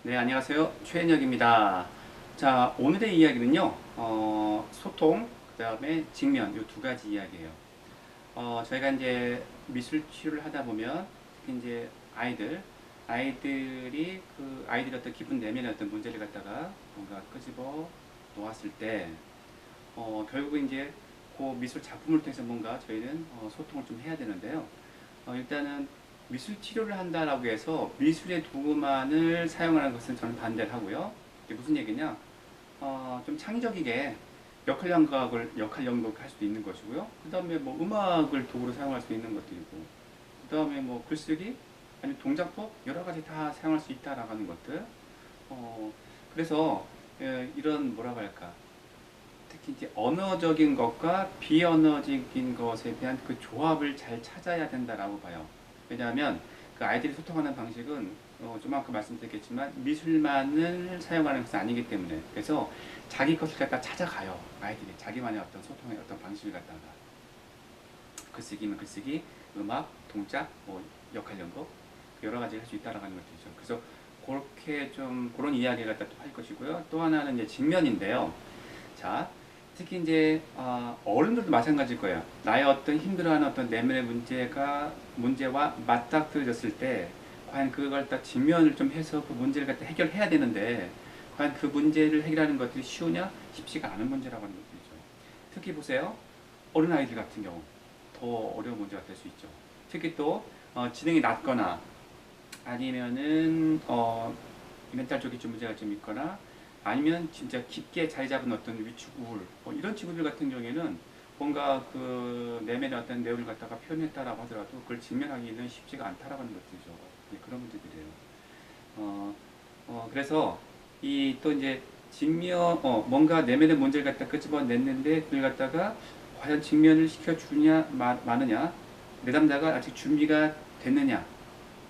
네, 안녕하세요. 최현혁입니다. 자, 오늘의 이야기는요, 소통, 그 다음에 직면, 이 두 가지 이야기예요. 저희가 이제 미술 치료를 하다 보면, 특히 이제 아이들이 아이들이 어떤 기분 내면의 어떤 문제를 갖다가 뭔가 끄집어 놓았을 때, 결국 이제 그 미술 작품을 통해서 뭔가 저희는 소통을 좀 해야 되는데요. 일단은 미술 치료를 한다라고 해서 미술의 도구만을 사용하는 것은 저는 반대를 하고요. 이게 무슨 얘기냐? 좀 창의적이게 역할 연극을 할 수도 있는 것이고요. 그 다음에 뭐 음악을 도구로 사용할 수 있는 것도 있고, 그 다음에 뭐 글쓰기, 아니면 동작법 여러 가지 다 사용할 수 있다라고 하는 것들. 어, 그래서 이런 뭐라고 할까? 특히 이제 언어적인 것과 비언어적인 것에 대한 그 조합을 잘 찾아야 된다라고 봐요. 왜냐하면 그 아이들이 소통하는 방식은 좀 아까 말씀드렸겠지만 미술만을 사용하는 것은 아니기 때문에 그래서 자기 것을 갖다 찾아가요. 아이들이 자기만의 어떤 소통의 어떤 방식을 갖다가 글쓰기면 글쓰기, 음악, 동작, 뭐 역할 연극 여러 가지 할 수 있다라는 것들이죠. 그래서 그렇게 좀 그런 이야기를 갖다 또 할 것이고요. 또 하나는 이제 직면인데요. 자, 특히 이제 어른들도 마찬가지일 거예요. 나의 어떤 힘들어하는 어떤 내면의 문제와 맞닥뜨려졌을 때 과연 그걸 딱 직면을 좀 해서 그 문제를 갖다 해결해야 되는데 과연 그 문제를 해결하는 것들이 쉬우냐? 쉽지가 않은 문제라고 하는 것들이죠. 특히 보세요. 어린아이들 같은 경우 더 어려운 문제가 될 수 있죠. 특히 또 지능이 낮거나 아니면은 멘탈 쪽에 좀 문제가 좀 있거나 아니면 진짜 깊게 자리 잡은 어떤 위축 우울 뭐 이런 친구들 같은 경우에는 뭔가 그 내면의 어떤 내용을 갖다가 표현했다라고 하더라도 그걸 직면하기는 쉽지가 않다라고 하는 것들이죠. 네, 그런 문제들이에요. 어, 그래서 이 또 이제 뭔가 내면의 문제를 갖다 끄집어냈는데 그걸 갖다가 과연 직면을 시켜주냐 마느냐 내담자가 아직 준비가 됐느냐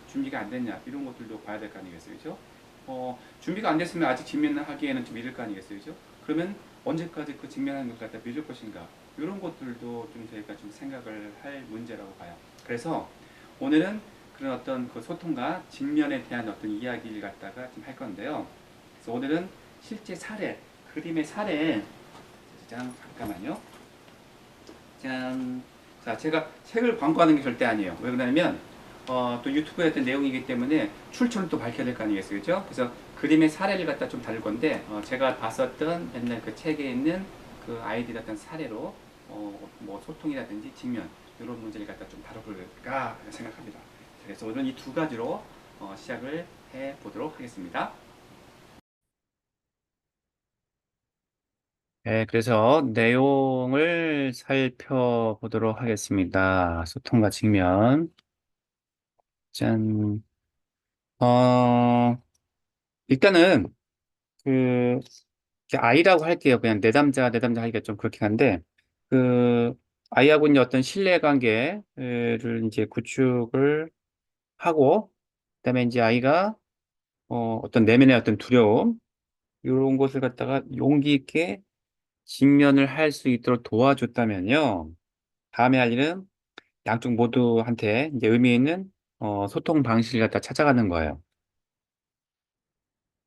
준비가 안 됐냐 이런 것들도 봐야 될 거 아니겠어요, 그죠? 준비가 안 됐으면 아직 직면을 하기에는 좀 이를 거 아니겠어요, 그죠? 그러면 언제까지 그 직면하는 것 갖다 미룰 것인가 이런 것들도 좀 저희가 좀 생각을 할 문제라고 봐요. 그래서 오늘은 그런 어떤 그 소통과 직면에 대한 어떤 이야기를 갖다가 좀 할 건데요. 그래서 오늘은 실제 사례, 그림의 사례, 잠깐만요. 짠. 자, 제가 책을 광고하는 게 절대 아니에요. 왜 그러냐면, 또 유튜브에 어떤 내용이기 때문에 출처를 또 밝혀야 될 거 아니겠어요? 그죠? 그래서 그림의 사례를 갖다 좀 다룰 건데, 제가 봤었던 옛날 그 책에 있는 그 아이들 어떤 사례로, 뭐 소통이라든지 직면, 이런 문제를 갖다 좀 다뤄볼까 생각합니다. 그래서 오늘 이 두 가지로 시작을 해 보도록 하겠습니다. 네, 그래서 내용을 살펴보도록 하겠습니다. 소통과 직면. 짠. 어, 일단은, 그, 아이라고 할게요. 그냥 내담자 하기가 좀 그렇긴 한데, 그, 아이하고 있는 어떤 신뢰관계를 이제 구축을 하고, 그다음에 이제 아이가, 어떤 내면의 어떤 두려움, 이런 것을 갖다가 용기 있게 직면을 할 수 있도록 도와줬다면요. 다음에 할 일은 양쪽 모두한테 이제 의미 있는, 소통 방식을 갖다 찾아가는 거예요.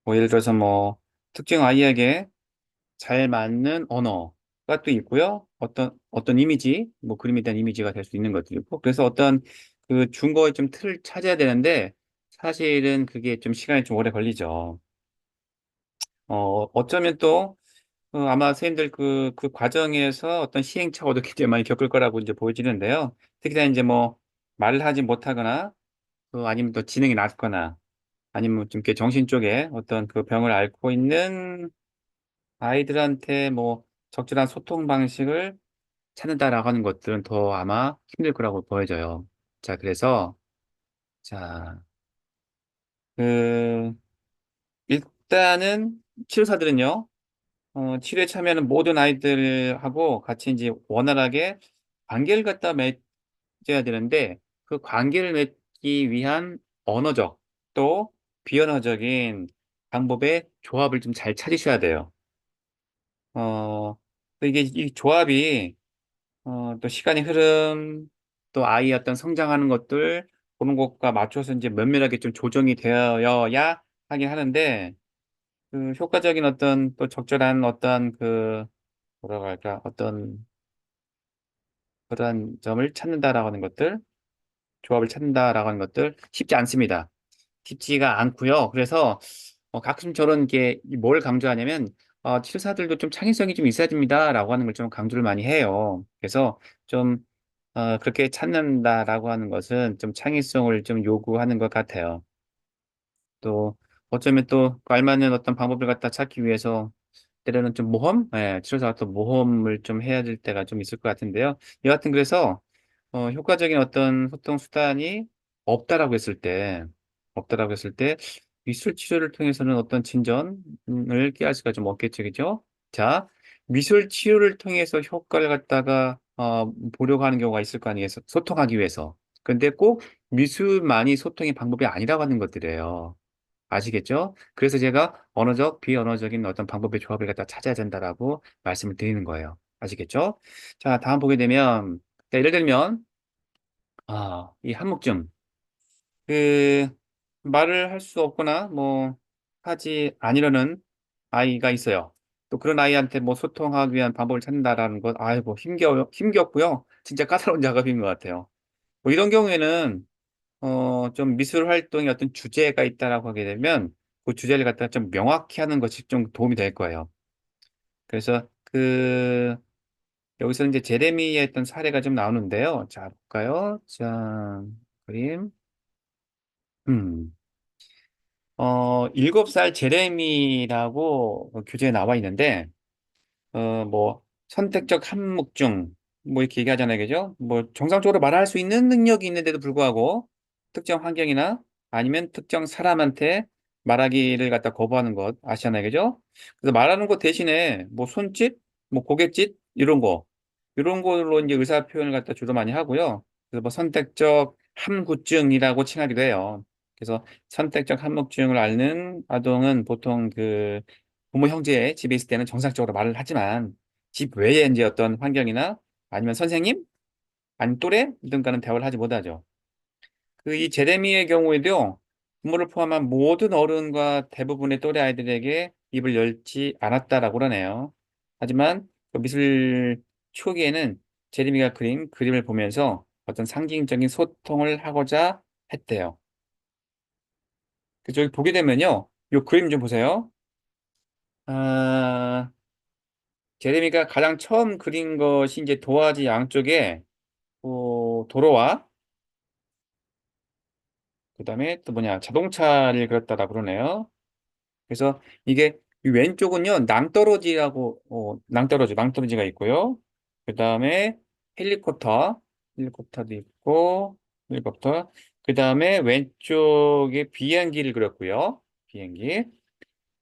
뭐 예를 들어서 뭐 특정 아이에게 잘 맞는 언어가 또 있고요. 어떤 이미지, 뭐 그림에 대한 이미지가 될 수 있는 것도 있고. 그래서 어떤 그 준거의 좀 틀을 찾아야 되는데 사실은 그게 좀 시간이 좀 오래 걸리죠. 어쩌면 또 아마 선생님들 그 과정에서 어떤 시행착오도 굉장히 많이 겪을 거라고 이제 보여지는데요. 특히나 이제 뭐 말을 하지 못하거나 아니면 또 지능이 낮거나 아니면 좀 이렇게 정신 쪽에 어떤 그 병을 앓고 있는 아이들한테 뭐 적절한 소통 방식을 찾는다라고 하는 것들은 더 아마 힘들 거라고 보여져요. 자, 그래서, 자, 그, 일단은 치료사들은요, 치료에 참여하는 모든 아이들하고 같이 이제 원활하게 관계를 갖다 맺어야 되는데, 그 관계를 맺기 위한 언어적 또 비언어적인 방법의 조합을 좀 잘 찾으셔야 돼요. 또 이게 이 조합이 또 시간의 흐름, 또 아이의 어떤 성장하는 것들, 그런 것과 맞춰서 이제 면밀하게 좀 조정이 되어야 하긴 하는데, 그 효과적인 어떤 또 적절한 어떤 그 뭐라고 할까 어떤 그런 점을 찾는다라고 하는 것들, 조합을 찾는다라고 하는 것들 쉽지 않습니다. 쉽지가 않고요. 그래서 가끔 저런 게 뭘 강조하냐면 치료사들도 좀 창의성이 좀 있어야 됩니다라고 하는 걸 좀 강조를 많이 해요. 그래서 좀 그렇게 찾는다라고 하는 것은 좀 창의성을 좀 요구하는 것 같아요. 또 어쩌면 또 알맞는 어떤 방법을 갖다 찾기 위해서 때로는 좀 모험, 치료사가 또 모험을 좀 해야 될 때가 좀 있을 것 같은데요. 여하튼 그래서 효과적인 어떤 소통 수단이 없다라고 했을 때, 없다라고 했을 때 미술 치료를 통해서는 어떤 진전을 꾀할 수가 좀 없겠죠, 그죠? 자, 미술 치료를 통해서 효과를 갖다가 보려고 하는 경우가 있을 거 아니에요, 소통하기 위해서. 근데 꼭 미술만이 소통의 방법이 아니라고 하는 것들이에요. 아시겠죠? 그래서 제가 언어적, 비언어적인 어떤 방법의 조합을 갖다 찾아야 된다라고 말씀을 드리는 거예요. 아시겠죠? 자, 다음 보게 되면, 자, 예를 들면, 이 한묵증. 그, 말을 할 수 없거나, 뭐, 하지 아니려는 아이가 있어요. 또 그런 아이한테 뭐 소통하기 위한 방법을 찾는다라는 것, 아이고, 힘겹고요. 진짜 까다로운 작업인 것 같아요. 뭐 이런 경우에는 좀 미술 활동에 어떤 주제가 있다라고 하게 되면 그 주제를 갖다가 좀 명확히 하는 것이 좀 도움이 될 거예요. 그래서 여기서 이제 제레미의 어떤 사례가 좀 나오는데요. 자, 볼까요? 자, 그림. 음. 7살 제레미라고 교재에 나와 있는데, 뭐, 선택적 한묵중, 뭐, 이렇게 얘기하잖아요. 그죠? 뭐, 정상적으로 말할 수 있는 능력이 있는데도 불구하고, 특정 환경이나 아니면 특정 사람한테 말하기를 갖다 거부하는 것 아시잖아요. 그죠? 그래서 말하는 것 대신에, 뭐, 손짓, 뭐, 고갯짓, 이런 걸로 이제 의사 표현을 갖다 주로 많이 하고요. 그래서 뭐, 선택적 함구증이라고 칭하기도 해요. 그래서 선택적 함묵증을 앓는 아동은 보통 부모 형제 집에 있을 때는 정상적으로 말을 하지만 집 외에 이제 어떤 환경이나 아니면 선생님, 아니면 또래 등과는 대화를 하지 못하죠. 이 제레미의 경우에도 부모를 포함한 모든 어른과 대부분의 또래 아이들에게 입을 열지 않았다라고 그러네요. 하지만 그 미술 초기에는 제레미가 그린 그림을 보면서 어떤 상징적인 소통을 하고자 했대요. 저기 보게 되면요. 이 그림 좀 보세요. 아, 제레미가 가장 처음 그린 것이 이제 도화지 양쪽에 도로와 그다음에 또 뭐냐 자동차를 그렸다라 그러네요. 그래서 이게 이 왼쪽은요 낭떠러지가 있고요. 그다음에 헬리콥터도 있고 헬리콥터. 그다음에 왼쪽에 비행기를 그렸고요. 비행기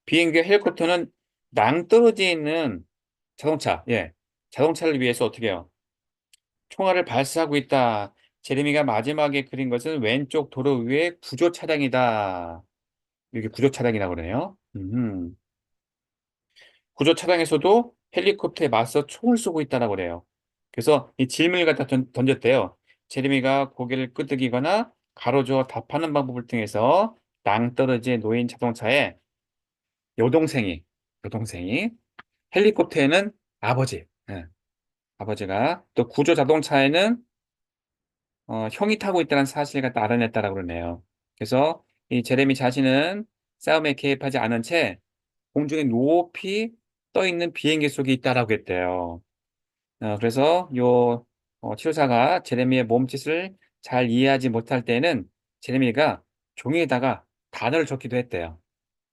헬리콥터는 낭떠러지에 있는 자동차, 예, 자동차를 위해서 어떻게 해요? 총알을 발사하고 있다. 제레미가 마지막에 그린 것은 왼쪽 도로 위에 구조 차량이다. 이게 구조 차량이라고 그러네요. 구조 차량에서도 헬리콥터에 맞서 총을 쏘고 있다라고 그래요. 그래서 이 질문을 갖다 던졌대요. 제레미가 고개를 끄덕이거나 가로저어 답하는 방법을 통해서 낭떠러지에 놓인 자동차에 여동생이, 여동생이, 헬리콥터에는 아버지, 예, 아버지가 또 구조 자동차에는 형이 타고 있다는 사실을 갖다 알아냈다라고 그러네요. 그래서 이 제레미 자신은 싸움에 개입하지 않은 채 공중에 높이 떠 있는 비행기 속에 있다라고 했대요. 그래서 치료사가 제레미의 몸짓을 잘 이해하지 못할 때는 제레미가 종이에다가 단어를 적기도 했대요.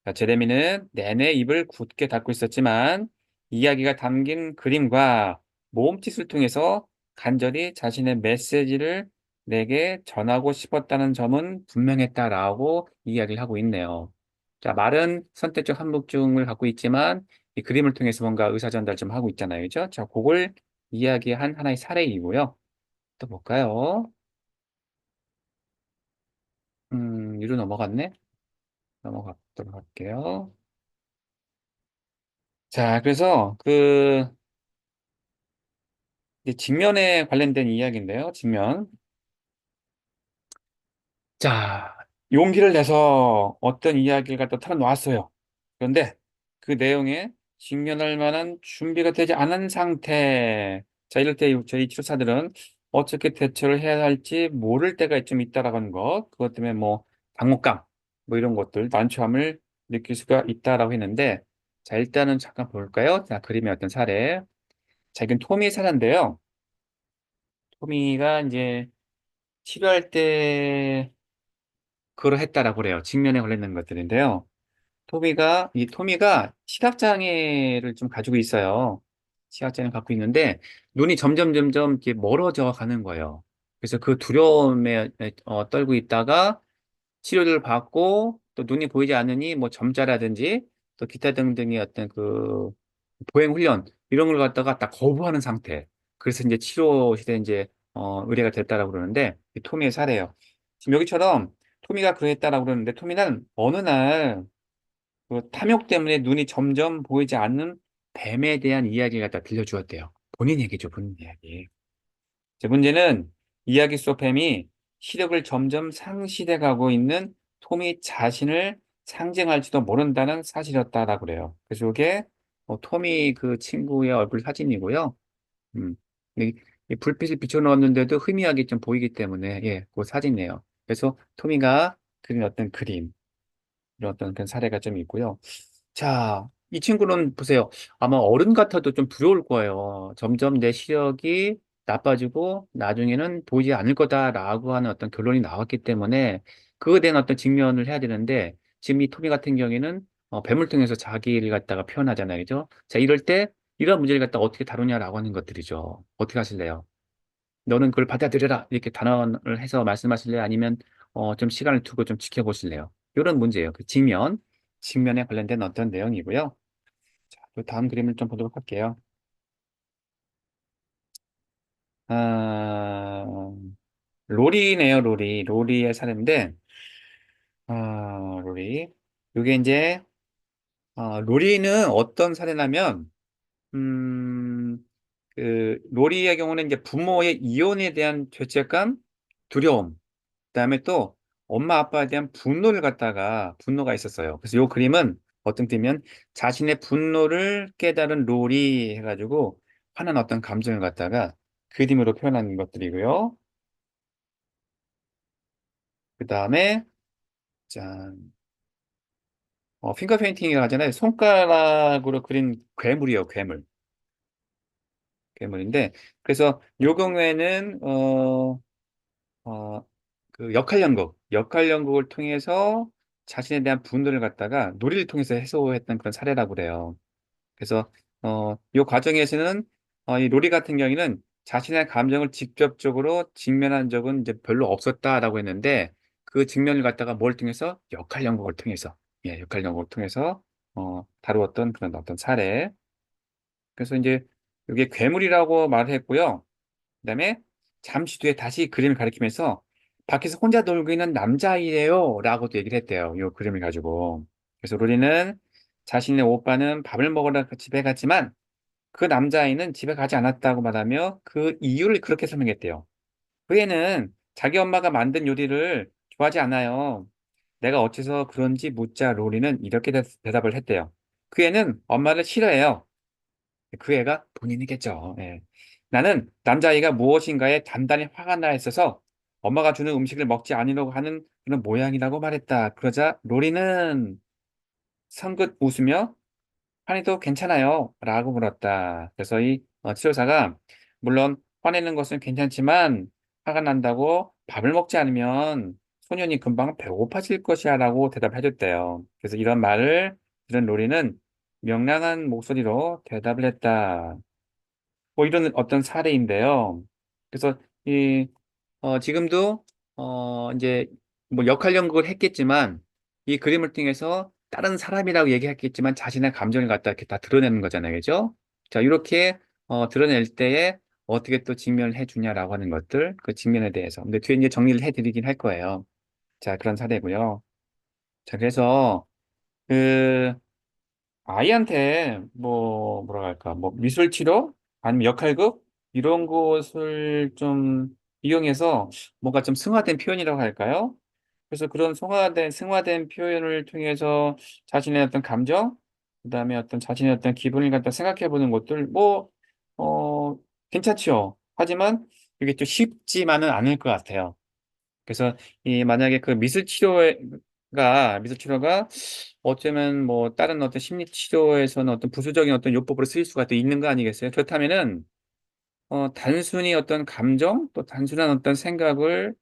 자, 제레미는 내내 입을 굳게 닫고 있었지만 이야기가 담긴 그림과 몸짓을 통해서 간절히 자신의 메시지를 내게 전하고 싶었다는 점은 분명했다라고 이야기를 하고 있네요. 자, 말은 선택적 한묵증을 갖고 있지만 이 그림을 통해서 뭔가 의사전달 좀 하고 있잖아요. 그죠? 자, 그걸 이야기한 하나의 사례이고요. 또 볼까요? 위로 넘어갔네? 넘어가도록 할게요. 자, 그래서 이제 직면에 관련된 이야기인데요. 직면. 자, 용기를 내서 어떤 이야기를 갖다 털어놓았어요. 그런데 그 내용에 직면할 만한 준비가 되지 않은 상태. 자, 이럴 때 저희 치료사들은 어떻게 대처를 해야 할지 모를 때가 좀 있다라는 것. 그것 때문에 뭐 당혹감, 뭐 이런 것들, 난처함을 느낄 수가 있다라고 했는데, 자, 일단은 잠깐 볼까요? 자, 그림의 어떤 사례. 자, 이건 토미 사례인데요. 토미가 이제 치료할 때 그걸 했다라고 그래요. 직면에 걸리는 것들인데요. 이 토미가 시각장애를 좀 가지고 있어요. 시각장애를 갖고 있는데 눈이 점점 이렇게 멀어져 가는 거예요. 그래서 그 두려움에 떨고 있다가 치료를 받고 또 눈이 보이지 않으니 뭐 점자라든지 또 기타 등등의 어떤 그 보행 훈련 이런 걸 갖다가 딱 거부하는 상태. 그래서 이제 치료실에 이제 의뢰가 됐다라고 그러는데 이 토미의 사례예요. 지금 여기처럼 토미가 그랬다라고 그러는데 토미는 어느 날 그 탐욕 때문에 눈이 점점 보이지 않는 뱀에 대한 이야기를 갖다 들려주었대요. 본인 얘기죠, 본인 이야기. 제 문제는 이야기 속 뱀이 시력을 점점 상실해 가고 있는 톰이 자신을 상징할지도 모른다는 사실이었다라고 그래요. 그래서 이게 톰이 그 친구의 얼굴 사진이고요. 음. 이, 이 불빛을 비춰놓았는데도 희미하게 좀 보이기 때문에 예, 그 사진이에요. 그래서 토미가 그린 어떤 그림 이런 어떤 그런 사례가 좀 있고요. 자, 이 친구는 보세요. 아마 어른 같아도 좀 두려울 거예요. 점점 내 시력이 나빠지고 나중에는 보이지 않을 거다라고 하는 어떤 결론이 나왔기 때문에 그거에 대한 어떤 직면을 해야 되는데 지금 이 토미 같은 경우에는 뱀을 통해서 자기를 갖다가 표현하잖아요. 그죠? 자, 이럴 때 이런 문제를 갖다 어떻게 다루냐라고 하는 것들이죠. 어떻게 하실래요? 너는 그걸 받아들여라. 이렇게 단언을 해서 말씀하실래요? 아니면 좀 시간을 두고 좀 지켜보실래요? 이런 문제예요. 그 직면에 관련된 어떤 내용이고요. 자, 또 다음 그림을 좀 보도록 할게요. 아, 로리네요, 로리. 로리의 사례인데, 로리. 이게 이제, 로리는 어떤 사례냐면, 음, 로리의 경우는 이제 부모의 이혼에 대한 죄책감, 두려움, 그다음에 또 엄마 아빠에 대한 분노가 있었어요. 그래서 요 그림은 어떤 때면 자신의 분노를 깨달은 롤이 해가지고 화난 어떤 감정을 갖다가 그림으로 표현한 것들이고요. 그다음에 짠, 핑거 페인팅이라고 하잖아요. 손가락으로 그린 괴물이요, 괴물. 괴물인데 그래서 요 경우에는 어, 그 역할 연극을 통해서 자신에 대한 분노를 갖다가 놀이를 통해서 해소했던 그런 사례라고 그래요. 그래서 이 과정에서는 이 로리 같은 경우에는 자신의 감정을 직접적으로 직면한 적은 이제 별로 없었다라고 했는데 그 직면을 갖다가 뭘 통해서 역할 연극을 통해서 예, 역할 연극을 통해서 다루었던 그런 어떤 사례. 그래서 이제 이게 괴물이라고 말을 했고요. 그다음에 잠시 뒤에 다시 그림을 가리키면서 밖에서 혼자 놀고 있는 남자아이래요 라고도 얘기를 했대요. 이 그림을 가지고. 그래서 로리는 자신의 오빠는 밥을 먹으러 집에 갔지만 그 남자아이는 집에 가지 않았다고 말하며 그 이유를 그렇게 설명했대요. 그 애는 자기 엄마가 만든 요리를 좋아하지 않아요. 내가 어째서 그런지 묻자 로리는 이렇게 대답을 했대요. 그 애는 엄마를 싫어해요. 그 애가 본인이겠죠. 예. 나는 남자아이가 무엇인가에 단단히 화가 나 있어서 엄마가 주는 음식을 먹지 않으려고 하는 그런 모양이라고 말했다. 그러자 로리는 성긋 웃으며 화내도 괜찮아요. 라고 물었다. 그래서 이 치료사가 물론 화내는 것은 괜찮지만 화가 난다고 밥을 먹지 않으면 소년이 금방 배고파질 것이야 라고 대답해 줬대요. 그래서 이런 말을 들은 로리는 명랑한 목소리로 대답을 했다. 뭐 이런 어떤 사례인데요. 그래서 이 지금도 이제 뭐 역할 연극을 했겠지만 이 그림을 통해서 다른 사람이라고 얘기했겠지만 자신의 감정을 갖다 이렇게 다 드러내는 거잖아요, 그죠? 자, 이렇게 드러낼 때에 어떻게 또 직면을 해주냐라고 하는 것들, 그 직면에 대해서. 근데 뒤에 이제 정리를 해드리긴 할 거예요. 자, 그런 사례고요. 자, 그래서 그 아이한테 뭐라 할까 뭐 미술 치료 아니면 역할극 이런 것을 좀 이용해서 뭔가 좀 승화된 표현이라고 할까요? 그래서 그런 승화된 표현을 통해서 자신의 어떤 감정, 그다음에 어떤 자신의 어떤 기분을 갖다 생각해 보는 것들, 어, 괜찮죠. 하지만 이게 좀 쉽지만은 않을 것 같아요. 그래서 이 만약에 그 미술 치료가 어쩌면 뭐 다른 어떤 심리 치료에서는 어떤 부수적인 어떤 요법으로 쓰일 수가 또 있는 거 아니겠어요? 그렇다면은 단순히 어떤 감정 또 단순한 어떤 생각을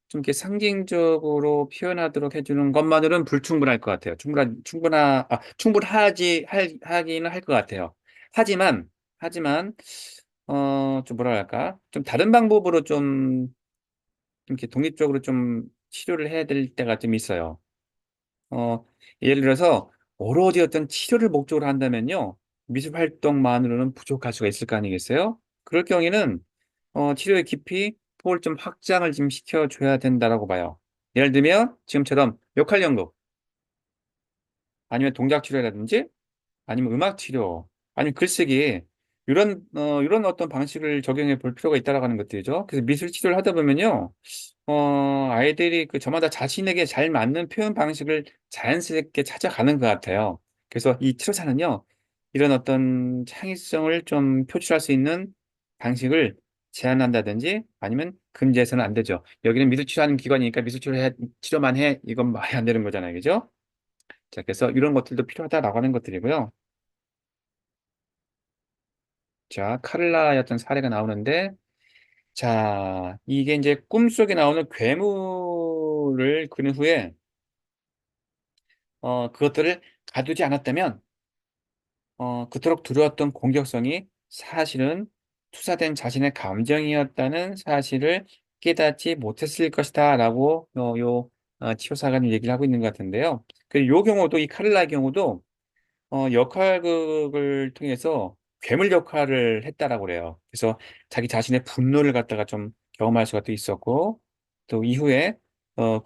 좀 이렇게 상징적으로 표현하도록 해주는 것만으로는 불충분할 것 같아요. 하기는 할 것 같아요. 하지만 하지만 좀 뭐라 할까? 좀 다른 방법으로 좀 이렇게 독립적으로 좀 치료를 해야 될 때가 좀 있어요. 어, 예를 들어서 오로지 어떤 치료를 목적으로 한다면요. 미술 활동만으로는 부족할 수가 있을 거 아니겠어요? 그럴 경우에는 치료의 깊이, 폭을 좀 확장을 좀 시켜줘야 된다라고 봐요. 예를 들면 지금처럼 역할 연구, 아니면 동작 치료라든지 아니면 음악 치료, 아니면 글쓰기 이런 어떤 방식을 적용해 볼 필요가 있다라고 하는 것들이죠. 그래서 미술 치료를 하다 보면요, 아이들이 그 저마다 자신에게 잘 맞는 표현 방식을 자연스럽게 찾아가는 것 같아요. 그래서 이 치료사는요, 이런 어떤 창의성을 좀 표출할 수 있는 방식을 제한한다든지 아니면 금지해서는 안 되죠. 여기는 미술 치료하는 기관이니까 치료만 해. 이건 말이 안 되는 거잖아요. 그죠? 자, 그래서 이런 것들도 필요하다라고 하는 것들이고요. 자, 카를라였던 사례가 나오는데, 자, 이게 이제 꿈속에 나오는 괴물을 그린 후에, 그것들을 가두지 않았다면, 그토록 두려웠던 공격성이 사실은 투사된 자신의 감정이었다는 사실을 깨닫지 못했을 것이다, 라고, 치료사가 얘기를 하고 있는 것 같은데요. 그리고 요 경우도, 이 카를라의 경우도, 역할극을 통해서 괴물 역할을 했다라고 그래요. 그래서 자기 자신의 분노를 갖다가 좀 경험할 수가 또 있었고, 또 이후에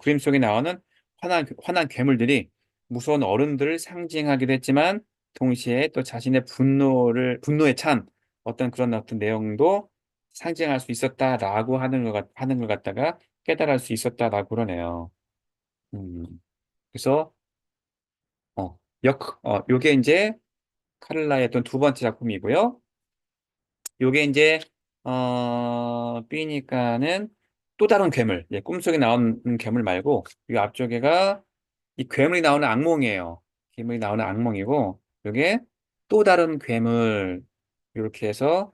그림 속에 나오는 화난 괴물들이 무서운 어른들을 상징하기도 했지만, 동시에 또 자신의 분노에 찬 어떤 내용도 상징할 수 있었다라고 하는 걸 갖다가 깨달을 수 있었다라고 그러네요. 음, 그래서, 요게 이제 카를라의 어떤 두 번째 작품이고요. 요게 이제 B니까는 또 다른 괴물, 예, 꿈속에 나오는 괴물 말고 이 앞쪽에가 이 괴물이 나오는 악몽이에요. 괴물이 나오는 악몽이고 요게 또 다른 괴물 이렇게 해서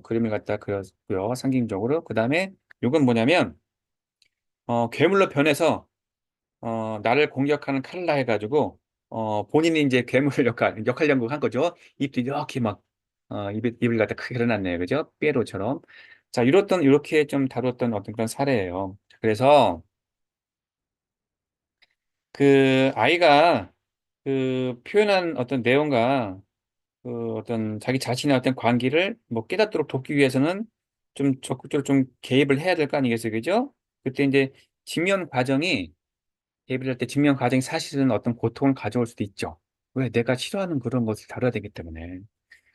그림을 갖다 그렸고요. 상징적으로. 그다음에 요건 뭐냐면 괴물로 변해서 나를 공격하는 칼라 해가지고, 본인이 이제 괴물 역할 연구한 거죠. 입도 이렇게 막, 입을 갖다 크게 열어놨네요. 그죠? 삐에로처럼. 자, 이렇게 좀 다뤘던 어떤 그런 사례예요. 그래서 그 아이가 그 표현한 어떤 내용과 그 어떤 자기 자신의 어떤 관계를 뭐 깨닫도록 돕기 위해서는 좀 적극적으로 좀 개입을 해야 될 거 아니겠어요? 그죠? 그때 이제 직면 과정이 대비를 할 때 증명 과정이 사실은 어떤 고통을 가져올 수도 있죠. 왜? 내가 싫어하는 그런 것을 다뤄야 되기 때문에.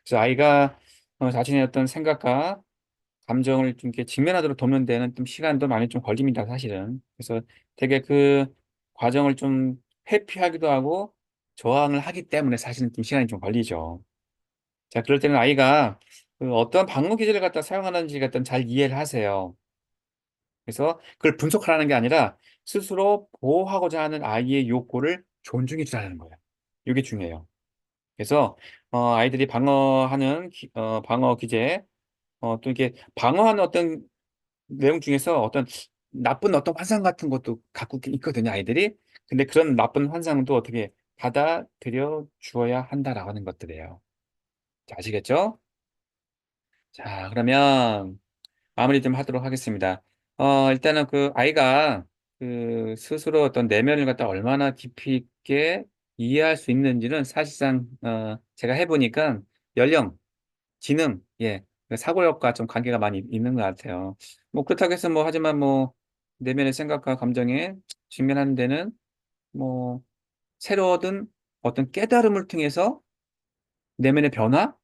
그래서 아이가 자신의 어떤 생각과 감정을 좀 이렇게 직면하도록 돕는 데는 좀 시간도 많이 좀 걸립니다, 사실은. 그래서 되게 그 과정을 좀 회피하기도 하고 저항을 하기 때문에 사실은 좀 시간이 좀 걸리죠. 자, 그럴 때는 아이가 그 어떤 방어 기제를 갖다 사용하는지 갖다 잘 이해를 하세요. 그래서 그걸 분석하라는 게 아니라 스스로 보호하고자 하는 아이의 욕구를 존중해 주라는 거예요. 이게 중요해요. 그래서 아이들이 방어 기제, 또 이게 방어하는 어떤 내용 중에서 어떤 나쁜 어떤 환상 같은 것도 갖고 있거든요, 아이들이. 근데 그런 나쁜 환상도 어떻게 받아들여 주어야 한다라고 하는 것들이에요. 자, 아시겠죠? 자, 그러면 마무리 좀 하도록 하겠습니다. 일단은 그 아이가 그 스스로 어떤 내면을 갖다 얼마나 깊이 있게 이해할 수 있는지는 사실상 제가 해보니까 연령, 지능, 예, 그 사고력과 좀 관계가 많이 있는 것 같아요. 뭐 그렇다고 해서 뭐 하지만 뭐 내면의 생각과 감정에 직면하는 데는 뭐 새로 얻은 어떤 깨달음을 통해서 내면의 변화,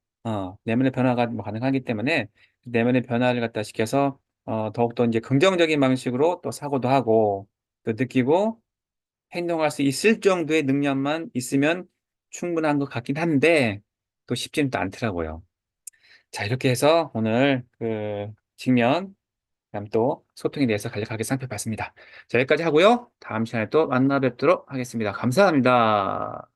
내면의 변화가 뭐 가능하기 때문에 내면의 변화를 갖다 시켜서 더욱더 이제 긍정적인 방식으로 또 사고도 하고 또 느끼고 행동할 수 있을 정도의 능력만 있으면 충분한 것 같긴 한데 또 쉽지는 또 않더라고요. 자, 이렇게 해서 오늘 그 직면, 그다음 또 소통에 대해서 간략하게 살펴봤습니다. 자, 여기까지 하고요. 다음 시간에 또 만나 뵙도록 하겠습니다. 감사합니다.